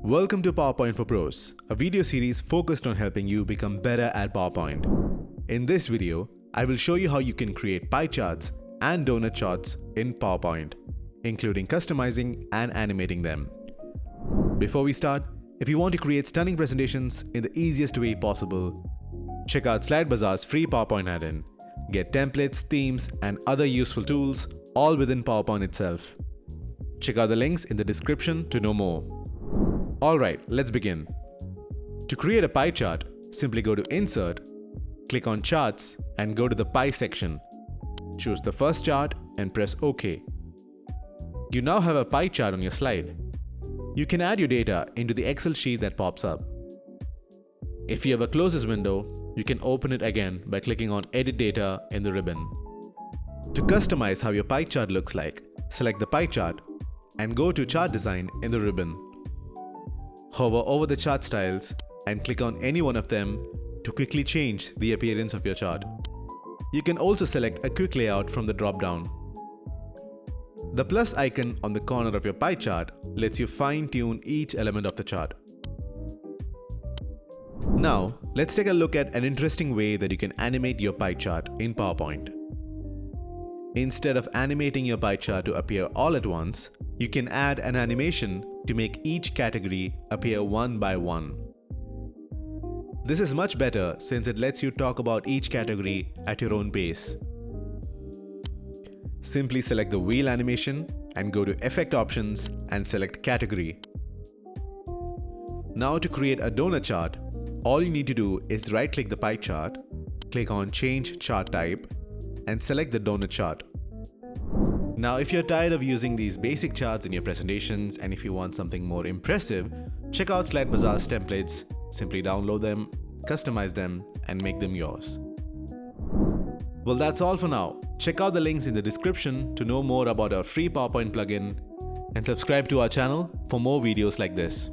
Welcome to PowerPoint for Pros, a video series focused on helping you become better at PowerPoint. In this video, I will show you how you can create pie charts and donut charts in PowerPoint, including customizing and animating them. Before we start, if you want to create stunning presentations in the easiest way possible, check out SlideBazaar's free PowerPoint add-in. Get templates, themes, and other useful tools all within PowerPoint itself. Check out the links in the description to know more. Alright, let's begin. To create a pie chart, simply go to Insert, click on Charts and go to the Pie section. Choose the first chart and press OK. You now have a pie chart on your slide. You can add your data into the Excel sheet that pops up. If you have a closes window, you can open it again by clicking on Edit Data in the ribbon. To customize how your pie chart looks like, select the pie chart and go to Chart Design in the ribbon. Hover over the chart styles and click on any one of them to quickly change the appearance of your chart. You can also select a quick layout from the drop-down. The plus icon on the corner of your pie chart lets you fine-tune each element of the chart. Now, let's take a look at an interesting way that you can animate your pie chart in PowerPoint. Instead of animating your pie chart to appear all at once, you can add an animation to make each category appear one by one. This is much better since it lets you talk about each category at your own pace. Simply select the wheel animation and go to Effect Options and select Category. Now to create a donut chart, all you need to do is right-click the pie chart, click on Change Chart Type, and select the donut chart. Now, if you're tired of using these basic charts in your presentations and if you want something more impressive, check out SlideBazaar's templates. Simply download them, customize them, and make them yours. Well, that's all for now. Check out the links in the description to know more about our free PowerPoint plugin and subscribe to our channel for more videos like this.